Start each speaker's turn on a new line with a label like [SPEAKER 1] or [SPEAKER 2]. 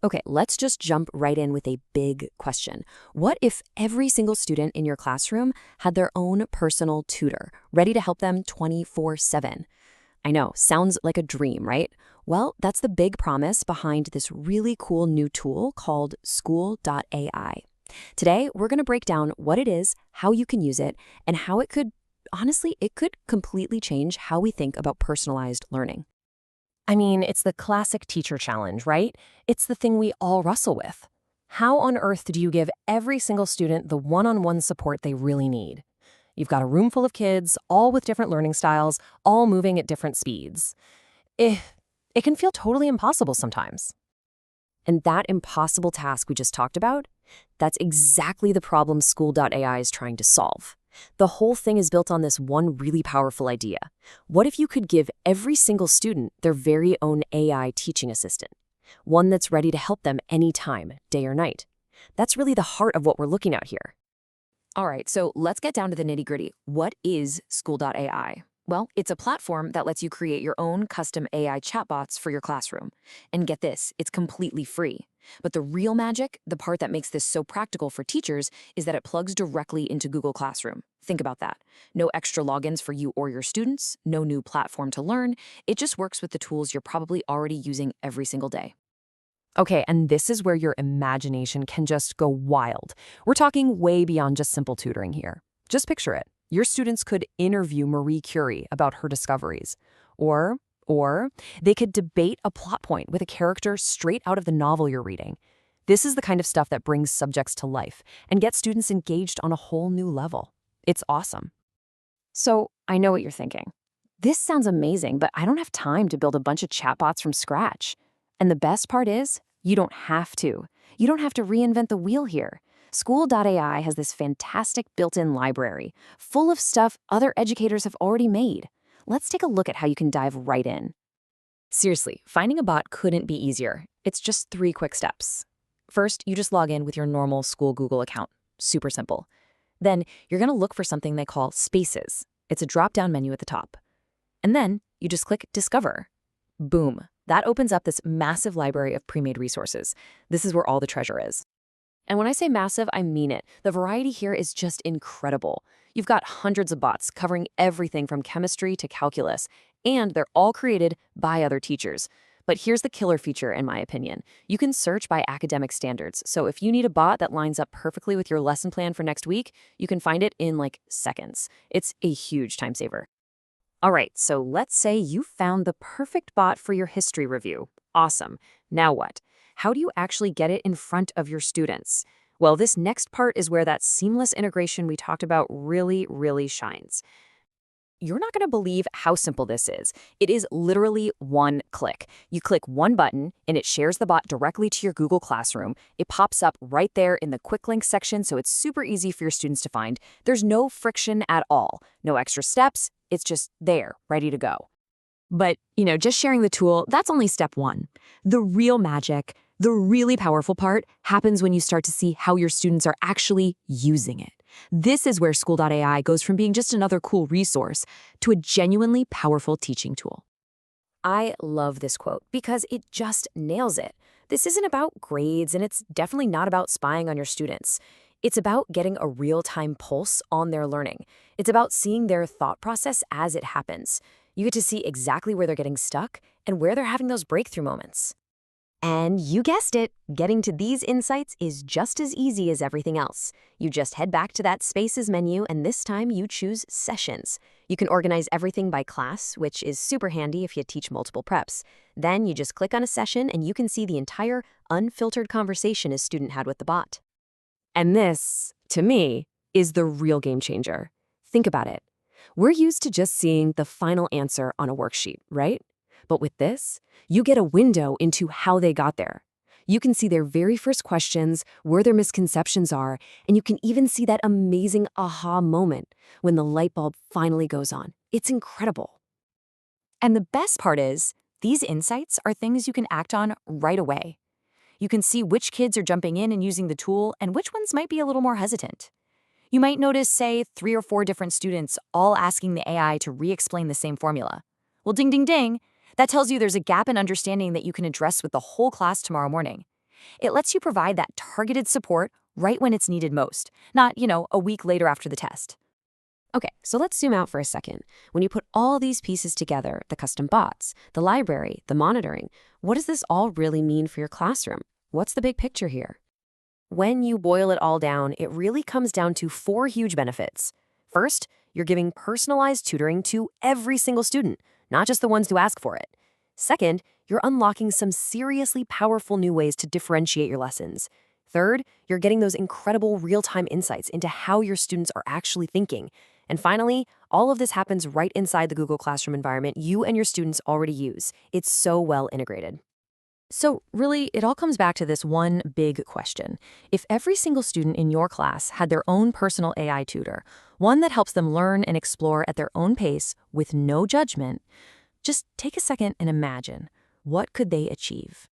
[SPEAKER 1] Okay, let's just jump right in with a big question. What if every single student in your classroom had their own personal tutor, ready to help them 24/7? I know, sounds like a dream, right? Well, that's the big promise behind this really cool new tool called School.AI. Today, we're going to break down what it is, how you can use it, and how it could, honestly, it could completely change how we think about personalized learning.
[SPEAKER 2] I mean, it's the classic teacher challenge, right? It's the thing we all wrestle with. How on earth do you give every single student the one-on-one support they really need? You've got a room full of kids, all with different learning styles, all moving at different speeds. It can feel totally impossible sometimes.
[SPEAKER 1] And that impossible task we just talked about, that's exactly the problem School.AI is trying to solve. The whole thing is built on this one really powerful idea. What if you could give every single student their very own AI teaching assistant? One that's ready to help them anytime, day or night. That's really the heart of what we're looking at here. All right, so let's get down to the nitty-gritty. What is School.AI? Well, it's a platform that lets you create your own custom AI chatbots for your classroom. And get this, it's completely free. But the real magic, the part that makes this so practical for teachers, is that it plugs directly into Google Classroom. Think about that. No extra logins for you or your students, no new platform to learn. It just works with the tools you're probably already using every single day.
[SPEAKER 2] Okay, and this is where your imagination can just go wild. We're talking way beyond just simple tutoring here. Just picture it. Your students could interview Marie Curie about her discoveries. Or they could debate a plot point with a character straight out of the novel you're reading. This is the kind of stuff that brings subjects to life and gets students engaged on a whole new level. It's awesome.
[SPEAKER 1] So I know what you're thinking. This sounds amazing, but I don't have time to build a bunch of chatbots from scratch. And the best part is, you don't have to. You don't have to reinvent the wheel here. School.ai has this fantastic built-in library, full of stuff other educators have already made. Let's take a look at how you can dive right in. Seriously, finding a bot couldn't be easier. It's just 3 quick steps. First, you just log in with your normal school Google account. Super simple. Then, you're going to look for something they call Spaces. It's a drop-down menu at the top. And then, you just click Discover. Boom. That opens up this massive library of pre-made resources. This is where all the treasure is. And when I say massive, I mean it. The variety here is just incredible. You've got hundreds of bots covering everything from chemistry to calculus, and they're all created by other teachers. But here's the killer feature, in my opinion. You can search by academic standards. So if you need a bot that lines up perfectly with your lesson plan for next week, you can find it in like seconds. It's a huge time saver. All right, so let's say you found the perfect bot for your history review. Awesome. Now what? How do you actually get it in front of your students? Well, this next part is where that seamless integration we talked about really shines. You're not going to believe how simple this is. It is literally one click. You click one button, and it shares the bot directly to your Google Classroom. It pops up right there in the quick links section, so it's super easy for your students to find. There's no friction at all. No extra steps. It's just there, ready to go. But, just sharing the tool, that's only step 1. The real magic, the really powerful part, happens when you start to see how your students are actually using it. This is where School.ai goes from being just another cool resource to a genuinely powerful teaching tool. I love this quote because it just nails it. This isn't about grades, and it's definitely not about spying on your students. It's about getting a real-time pulse on their learning. It's about seeing their thought process as it happens. You get to see exactly where they're getting stuck and where they're having those breakthrough moments. And you guessed it, getting to these insights is just as easy as everything else. You just head back to that Spaces menu, and this time you choose Sessions. You can organize everything by class, which is super handy if you teach multiple preps. Then you just click on a session, and you can see the entire unfiltered conversation a student had with the bot. And this, to me, is the real game changer. Think about it. We're used to just seeing the final answer on a worksheet, right? But with this, you get a window into how they got there. You can see their very first questions, where their misconceptions are, and you can even see that amazing aha moment when the light bulb finally goes on. It's incredible. And the best part is, these insights are things you can act on right away. You can see which kids are jumping in and using the tool and which ones might be a little more hesitant. You might notice, say, 3 or 4 different students all asking the AI to re-explain the same formula. Well, ding, ding, ding. That tells you there's a gap in understanding that you can address with the whole class tomorrow morning. It lets you provide that targeted support right when it's needed most, not, a week later after the test.
[SPEAKER 3] Okay, so let's zoom out for a second. When you put all these pieces together, the custom bots, the library, the monitoring, what does this all really mean for your classroom? What's the big picture here?
[SPEAKER 1] When you boil it all down, it really comes down to four huge benefits. First, you're giving personalized tutoring to every single student, not just the ones who ask for it. Second, you're unlocking some seriously powerful new ways to differentiate your lessons. Third, you're getting those incredible real-time insights into how your students are actually thinking. And finally, all of this happens right inside the Google Classroom environment you and your students already use. It's so well integrated.
[SPEAKER 2] So really, it all comes back to this one big question. If every single student in your class had their own personal AI tutor, one that helps them learn and explore at their own pace with no judgment, just take a second and imagine, what could they achieve?